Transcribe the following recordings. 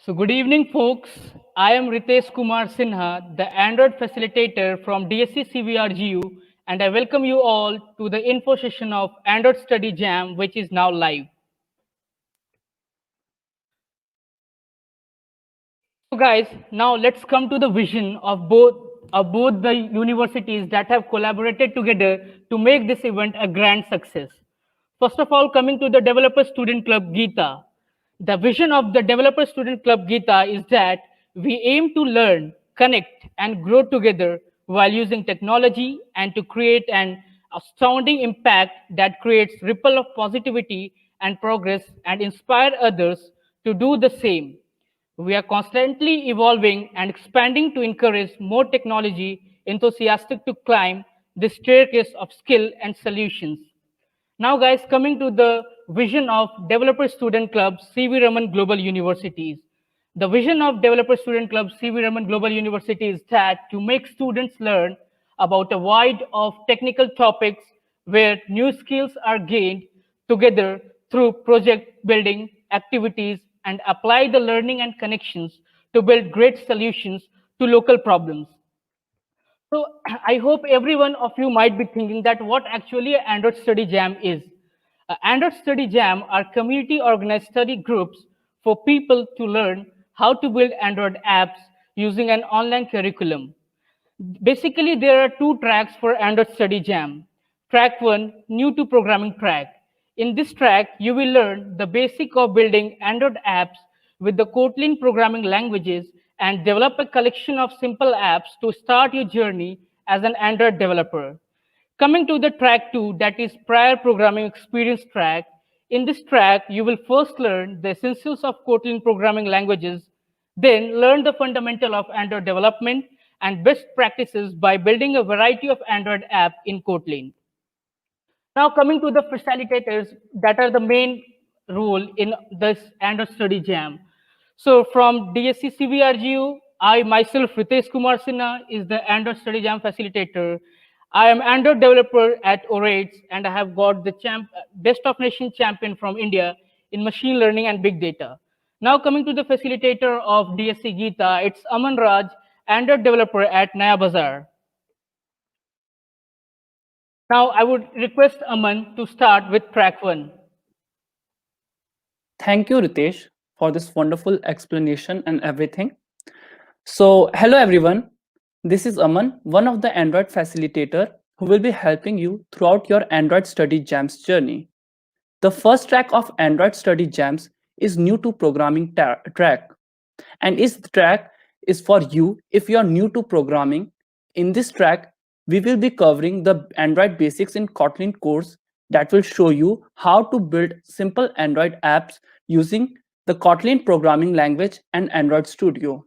So, good evening, folks. I am Ritesh Kumar Sinha, the Android facilitator from DSC CVRGU, and I welcome you all to the info session of Android Study Jam, which is now live. So, guys, now let's come to the vision of both the universities that have collaborated together to make this event a grand success. First of all, coming to the Developer Student Club Gita. The vision of the Developer Student Club Gita is that we aim to learn, connect, and grow together while using technology and to create an astounding impact that creates ripple of positivity and progress and inspire others to do the same. We are constantly evolving and expanding to encourage more technology enthusiastic to climb the staircase of skill and solutions. Now, guys, coming to the vision of Developer Student Club CV Raman Global Universities. The vision of Developer Student Club CV Raman Global University is that to make students learn about a wide of technical topics where new skills are gained together through project building activities and apply the learning and connections to build great solutions to local problems. So I hope every one of you might be thinking that what actually an Android Study Jam is. Android Study Jam are community organized study groups for people to learn how to build Android apps using an online curriculum. Basically, there are two tracks for Android Study Jam. Track 1, new to programming track. In this track, you will learn the basic of building Android apps with the Kotlin programming languages and develop a collection of simple apps to start your journey as an Android developer. Coming to the track 2, that is prior programming experience track. In this track, you will first learn the essentials of Kotlin programming languages, then learn the fundamental of Android development and best practices by building a variety of Android app in Kotlin. Now coming to the facilitators that are the main role in this Android Study Jam. So from DSC CVRGU, I myself, Ritesh Kumar Sinha, is the Android Study Jam facilitator. I am Android developer at Orates and I have got the Best of Nation champion from India in machine learning and big data. Now coming to the facilitator of DSC Gita, it's Aman Raj, Android developer at Naya Bazaar. Now I would request Aman to start with track 1. Thank you, Ritesh, for this wonderful explanation and everything. So, hello everyone. This is Aman, one of the Android facilitator who will be helping you throughout your Android Study Jams journey. The first track of Android Study Jams is new to programming track, and this track is for you if you are new to programming. In this track, we will be covering the Android basics in Kotlin course that will show you how to build simple Android apps using the Kotlin programming language and Android Studio.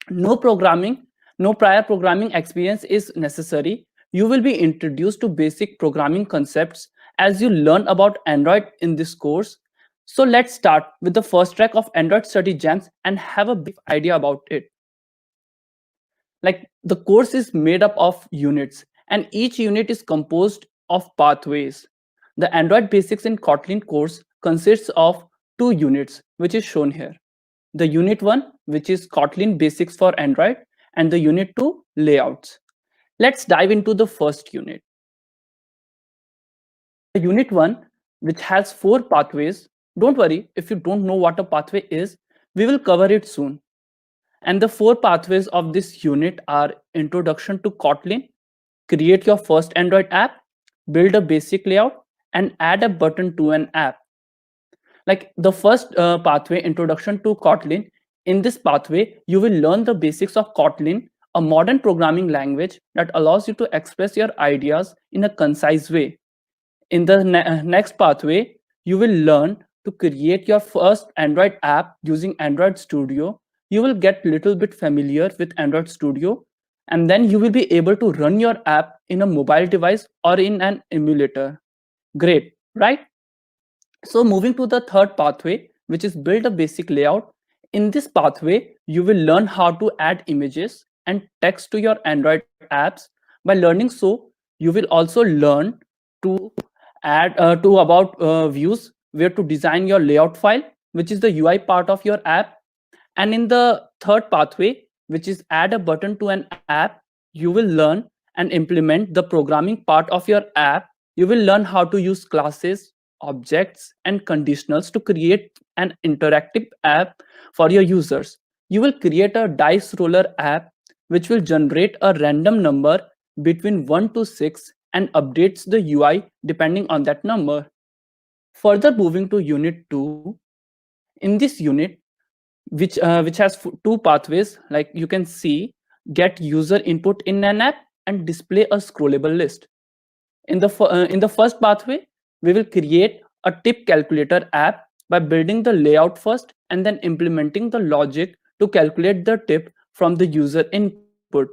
No programming, no prior programming experience is necessary. You will be introduced to basic programming concepts as you learn about Android in this course. So let's start with the first track of Android Study Jams and have a brief idea about it. Like the course is made up of units and each unit is composed of pathways. The Android Basics in Kotlin course consists of two units, which is shown here. The unit 1, which is Kotlin Basics for Android, and the unit 2, Layouts. Let's dive into the first unit. The unit 1, which has 4 pathways. Don't worry, if you don't know what a pathway is, we will cover it soon. And the 4 pathways of this unit are Introduction to Kotlin, create your first Android app, build a basic layout, and add a button to an app. Like the first pathway, Introduction to Kotlin, in this pathway, you will learn the basics of Kotlin, a modern programming language that allows you to express your ideas in a concise way. In the next pathway, you will learn to create your first Android app using Android Studio. You will get little bit familiar with Android Studio, and then you will be able to run your app in a mobile device or in an emulator. Great, right? So moving to the third pathway, which is build a basic layout. In this pathway, you will learn how to add images and text to your Android apps. By learning so, you will also learn to add to about views, where to design your layout file, which is the UI part of your app. And in the third pathway, which is add a button to an app, you will learn and implement the programming part of your app. You will learn how to use classes, objects, and conditionals to create an interactive app for your users. You will create a dice roller app which will generate a random number between 1 to 6 and updates the UI depending on that number. Further moving to unit 2, in this unit, which has two pathways, like you can see, get user input in an app and display a scrollable list. In the first pathway, we will create a tip calculator app by building the layout first and then implementing the logic to calculate the tip from the user input.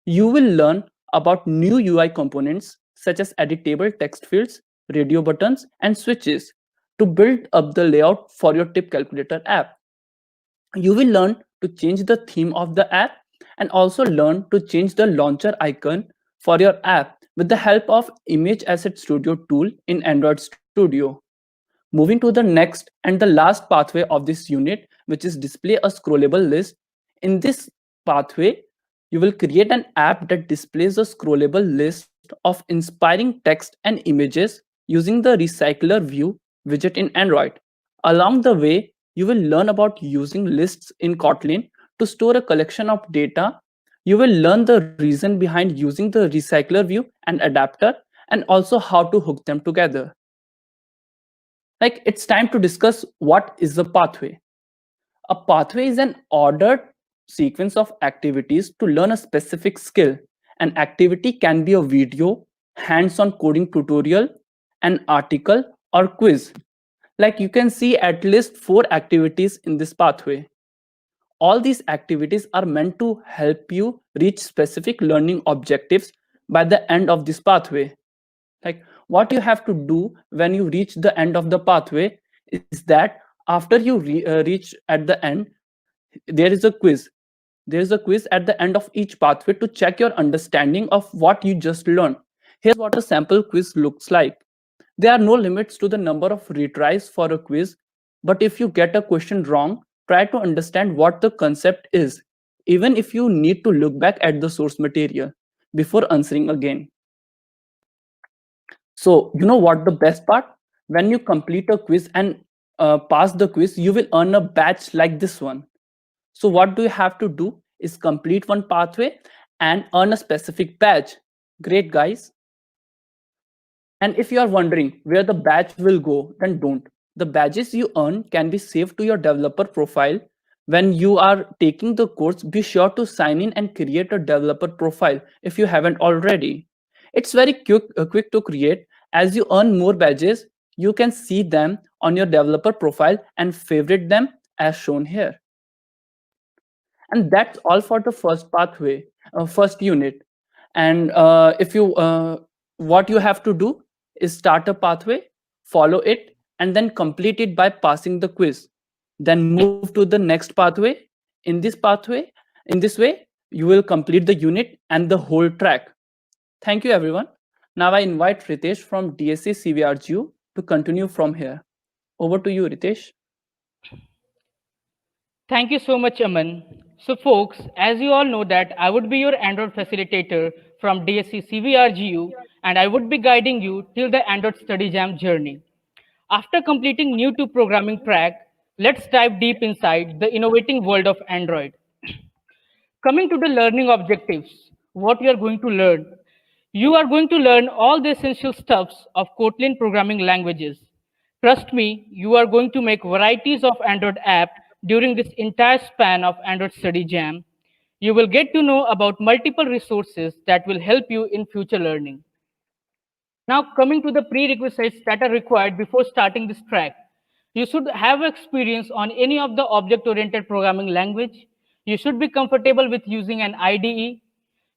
You will learn about new UI components such as editable text fields, radio buttons, and switches to build up the layout for your tip calculator app. You will learn to change the theme of the app and also learn to change the launcher icon for your app with the help of Image Asset Studio tool in Android Studio. Moving to the next and the last pathway of this unit, which is display a scrollable list. In this pathway, you will create an app that displays a scrollable list of inspiring text and images using the Recycler View widget in Android. Along the way, you will learn about using lists in Kotlin to store a collection of data. You will learn the reason behind using the Recycler View and adapter, and also how to hook them together. Like, it's time to discuss what is a pathway. A pathway is an ordered sequence of activities to learn a specific skill. An activity can be a video, hands-on coding tutorial, an article, or quiz. Like, you can see at least 4 activities in this pathway. All these activities are meant to help you reach specific learning objectives by the end of this pathway. Like, what you have to do when you reach the end of the pathway is that after you reach at the end, there is a quiz. There is a quiz at the end of each pathway to check your understanding of what you just learned. Here's what a sample quiz looks like. There are no limits to the number of retries for a quiz, but if you get a question wrong, try to understand what the concept is, even if you need to look back at the source material before answering again. So, you know what the best part? When you complete a quiz and pass the quiz, you will earn a badge like this one. So, what do you have to do is complete one pathway and earn a specific badge. Great, guys. And if you are wondering where the badge will go, then don't. The badges you earn can be saved to your developer profile. When you are taking the course, be sure to sign in and create a developer profile if you haven't already. It's very quick to create. As you earn more badges, you can see them on your developer profile and favorite them as shown here. And that's all for the first pathway, first unit. And if you what you have to do is start a pathway, follow it, and then complete it by passing the quiz. Then move to the next pathway. In this way, you will complete the unit and the whole track. Thank you, everyone. Now I invite Ritesh from DSC CVRGU to continue from here. Over to you, Ritesh. Thank you so much, Aman. So, folks, as you all know that I would be your Android facilitator from DSC CVRGU, and I would be guiding you till the Android Study Jam journey. After completing new to programming track, let's dive deep inside the innovating world of Android. Coming to the learning objectives, what you are going to learn. You are going to learn all the essential stuffs of Kotlin programming languages. Trust me, you are going to make varieties of Android app during this entire span of Android Study Jam. You will get to know about multiple resources that will help you in future learning. Now, coming to the prerequisites that are required before starting this track. You should have experience on any of the object-oriented programming language. You should be comfortable with using an IDE.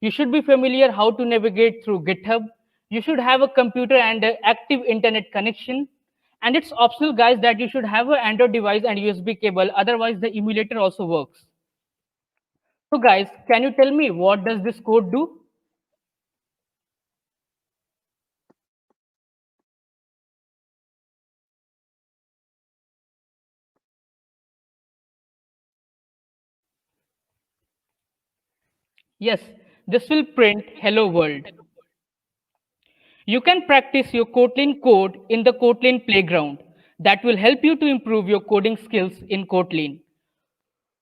You should be familiar how to navigate through GitHub. You should have a computer and an active internet connection. And it's optional, guys, that you should have an Android device and USB cable. Otherwise, the emulator also works. So, guys, can you tell me what does this code do? Yes, this will print hello world. You can practice your Kotlin code in the Kotlin playground. That will help you to improve your coding skills in Kotlin.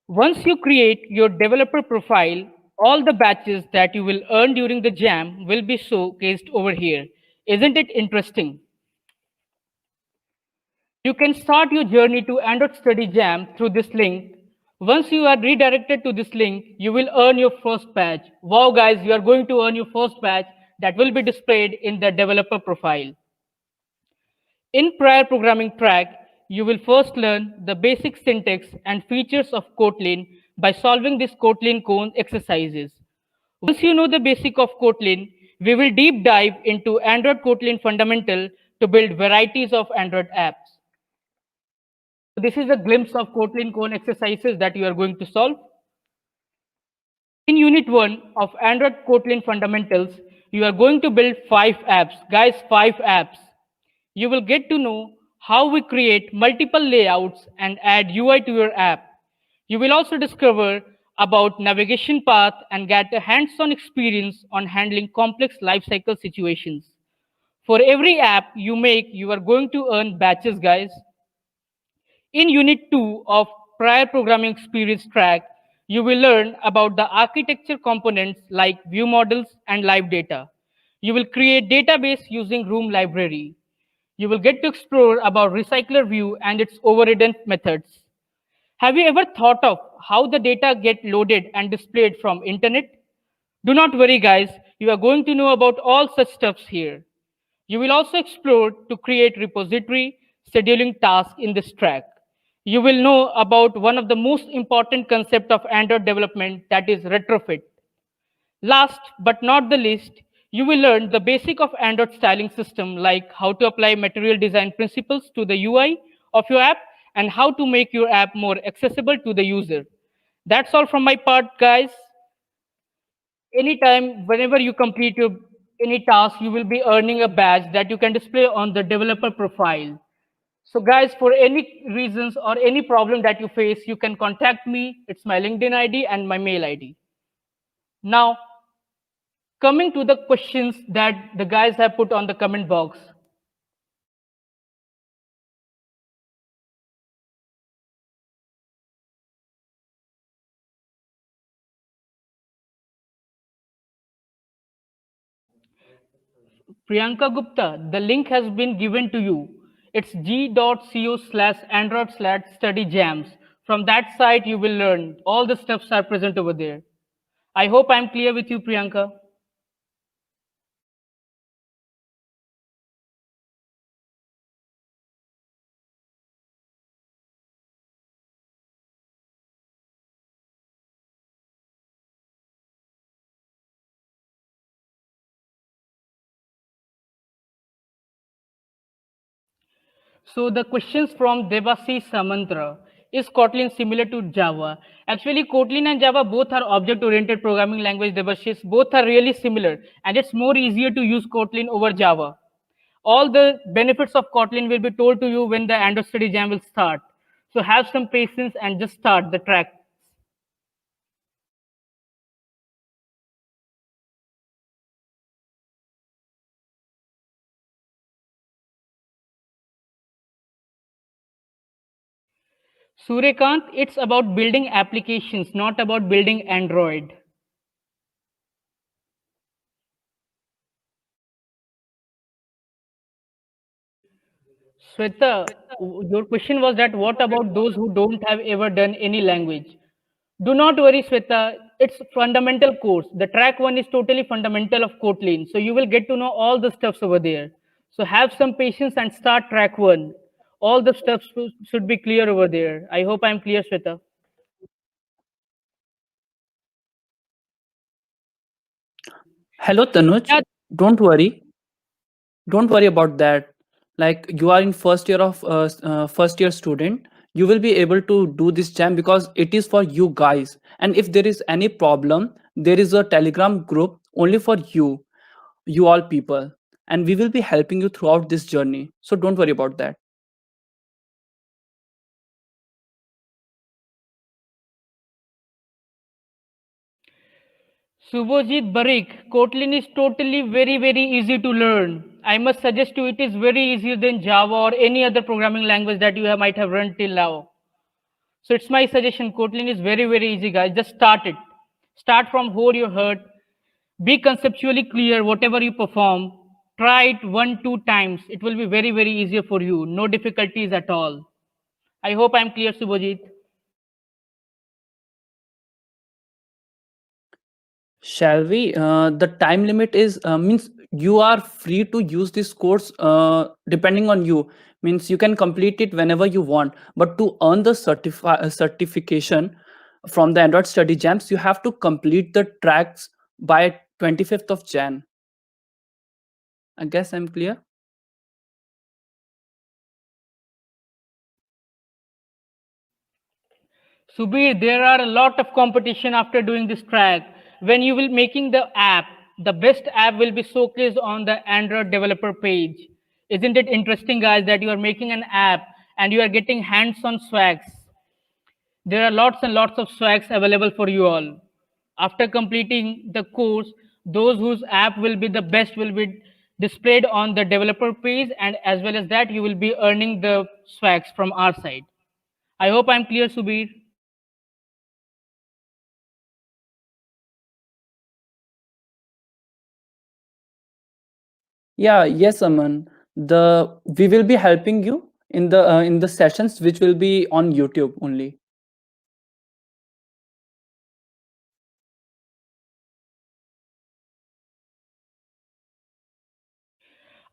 Once you create your developer profile, all the batches that you will earn during the jam will be showcased over here. Isn't it interesting? You can start your journey to Android Study Jam through this link. Once you are redirected to this link, you will earn your first badge. Wow, guys, you are going to earn your first badge that will be displayed in the developer profile. In prior programming track, you will first learn the basic syntax and features of Kotlin by solving these Kotlin cone exercises. Once you know the basic of Kotlin, we will deep dive into Android Kotlin fundamental to build varieties of Android apps. This is a glimpse of Kotlin cone exercises that you are going to solve. In Unit 1 of Android Kotlin fundamentals, you are going to build 5 apps. Guys, 5 apps. You will get to know how we create multiple layouts and add UI to your app. You will also discover about navigation path and get a hands-on experience on handling complex lifecycle situations. For every app you make, you are going to earn batches, guys. In Unit 2 of Prior Programming Experience track, you will learn about the architecture components like view models and live data. You will create database using Room library. You will get to explore about recycler view and its overridden methods. Have you ever thought of how the data get loaded and displayed from internet? Do not worry, guys. You are going to know about all such stuffs here. You will also explore to create repository scheduling tasks in this track. You will know about one of the most important concept of Android development, that is retrofit. Last but not the least, you will learn the basic of Android styling system like how to apply material design principles to the UI of your app and how to make your app more accessible to the user. That's all from my part, guys. Anytime, whenever you complete your any task, you will be earning a badge that you can display on the developer profile. So, guys, for any reasons or any problem that you face, you can contact me. It's my LinkedIn ID and my mail ID. Now, coming to the questions that the guys have put on the comment box. Priyanka Gupta, the link has been given to you. It's g.co/android/study jams. From that site, you will learn all the steps are present over there. I hope I'm clear with you, Priyanka. So the questions from Devasi Samantra. Is Kotlin similar to Java? Actually, Kotlin and Java both are object-oriented programming language, Devashis. Both are really similar, and it's more easier to use Kotlin over Java. All the benefits of Kotlin will be told to you when the Android Study Jam will start. So have some patience and just start the track. Suryakant, it's about building applications, not about building Android. Sweta, your question was that what about those who don't have ever done any language? Do not worry, Sweta. It's fundamental course. The track one is totally fundamental of Kotlin. So you will get to know all the stuffs over there. So have some patience and start track one. All the stuffs should be clear over there. I hope I'm clear, Sweta. Hello, Tanuj. Yeah, Don't worry. Don't worry about that. Like you are in first year of first year student, you will be able to do this jam because it is for you guys. And if there is any problem, there is a Telegram group only for you all people, and we will be helping you throughout this journey. So don't worry about that. Subhojit Barik, Kotlin is totally very easy to learn. I must suggest you it is very easier than Java or any other programming language that you might have run till now. So it's my suggestion. Kotlin is very easy, guys. Just start it. Start from where you hurt. Be conceptually clear whatever you perform. Try it one, two times. It will be very easier for you. No difficulties at all. I hope I'm clear, Subhojit. Shall we? The time limit is means you are free to use this course depending on you. Means you can complete it whenever you want. But to earn the certification from the Android Study Jams, you have to complete the tracks by 25th of Jan. I guess I'm clear. Subir, there are a lot of competition after doing this track. When you will making the app, the best app will be showcased on the Android developer page. Isn't it interesting, guys, that you are making an app and you are getting hands-on swags? There are lots and lots of swags available for you all. After completing the course, those whose app will be the best will be displayed on the developer page, and as well as that, you will be earning the swags from our side. I hope I'm clear, Subir. Yeah, yes, Aman. The we will be helping you in the sessions which will be on YouTube only.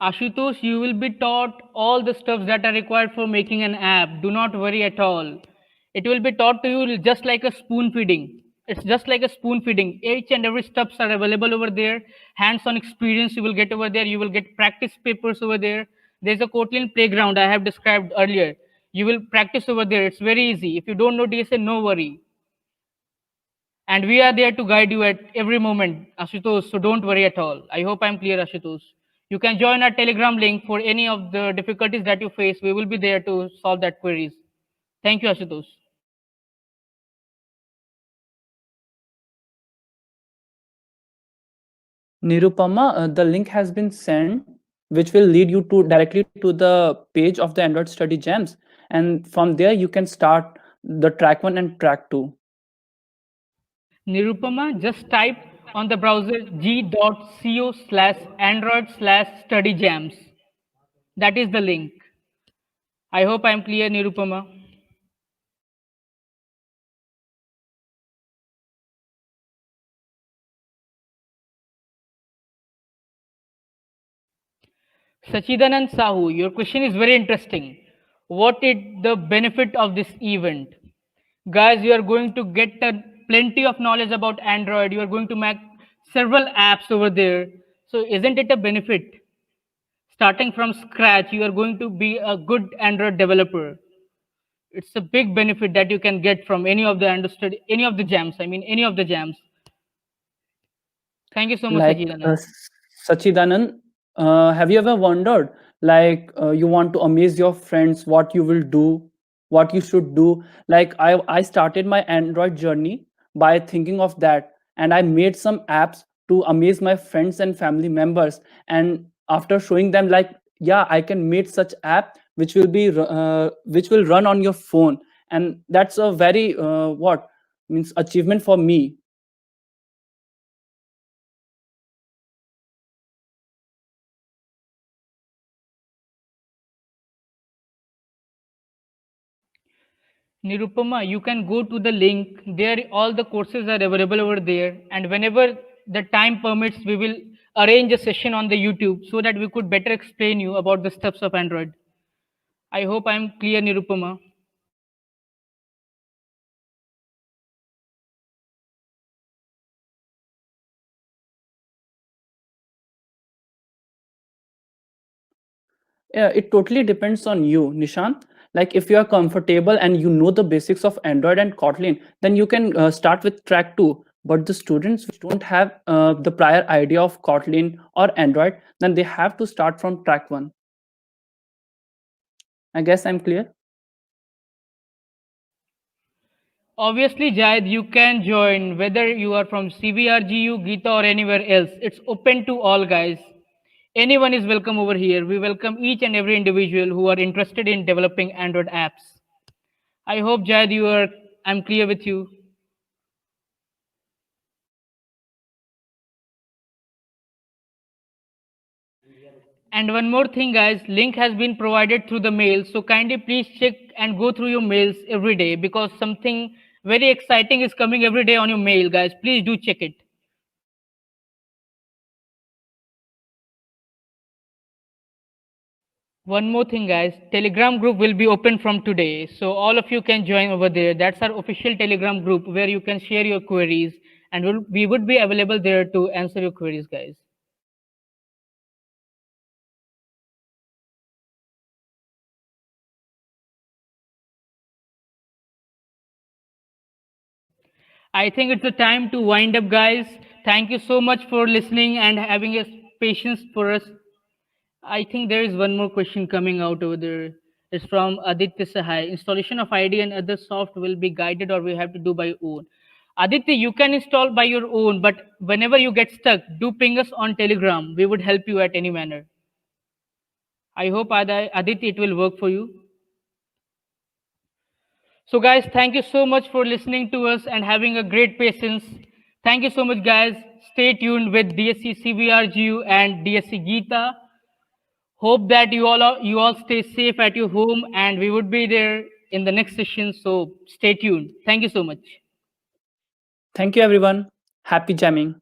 Ashutosh, you will be taught all the stuff that are required for making an app. Do not worry at all. It will be taught to you just like a spoon feeding. It's just like a spoon feeding. Each and every steps are available over there. Hands-on experience you will get over there. You will get practice papers over there. There's a Kotlin playground I have described earlier. You will practice over there. It's very easy. If you don't know DSA, no worry. And we are there to guide you at every moment, Ashutosh. So don't worry at all. I hope I'm clear, Ashutosh. You can join our Telegram link for any of the difficulties that you face. We will be there to solve that queries. Thank you, Ashutosh. Nirupama, the link has been sent, which will lead you to directly to the page of the Android Study Jams, and from there you can start the track one and track two. Nirupama, just type on the browser g.co/android/studyjams. That is the link. I hope I'm clear, Nirupama. Sachidanand Sahu, your question is very interesting. What is the benefit of this event? Guys, you are going to get plenty of knowledge about Android. You are going to make several apps over there. So isn't it a benefit? Starting from scratch, you are going to be a good Android developer. It's a big benefit that you can get from any of the understood any of the jams. I mean any of the jams. Thank you so much, Like Sachidanand. Sachidanand, have you ever wondered, like you want to amaze your friends, what you will do, what you should do? Like I started my Android journey by thinking of that, and I made some apps to amaze my friends and family members. And after showing them, like, yeah, I can make such app which will be which will run on your phone, and that's a very what means achievement for me. Nirupama, you can go to the link. There, all the courses are available over there. And whenever the time permits, we will arrange a session on the YouTube so that we could better explain you about the steps of Android. I hope I'm clear, Nirupama. Yeah, it totally depends on you, Nishant. Like if you are comfortable and you know the basics of Android and Kotlin, then you can start with track 2. But the students which don't have the prior idea of Kotlin or Android, then they have to start from track 1. I guess I'm clear. Obviously, Jayed, you can join whether you are from CVRGU, Geeta, or anywhere else. It's open to all, guys. Anyone is welcome over here. We welcome each and every individual who are interested in developing Android apps. I hope, Jayed, I'm clear with you. And one more thing, guys, link has been provided through the mail. So kindly please check and go through your mails every day because something very exciting is coming every day on your mail, guys. Please do check it. One more thing, guys, Telegram group will be open from today. So all of you can join over there. That's our official Telegram group where you can share your queries and we would be available there to answer your queries, guys. I think it's the time to wind up, guys. Thank you so much for listening and having a patience for us. I think there is one more question coming out over there. It's from Aditya Sahai. Installation of ID and other soft will be guided or we have to do by own. Aditya, you can install by your own, but whenever you get stuck, do ping us on Telegram. We would help you at any manner. I hope Aditya it will work for you. So, guys, thank you so much for listening to us and having a great patience. Thank you so much, guys. Stay tuned with DSC CVRGU and DSC Geeta. Hope that you all stay safe at your home, and we would be there in the next session. So stay tuned. Thank you so much. Thank you, everyone. Happy jamming.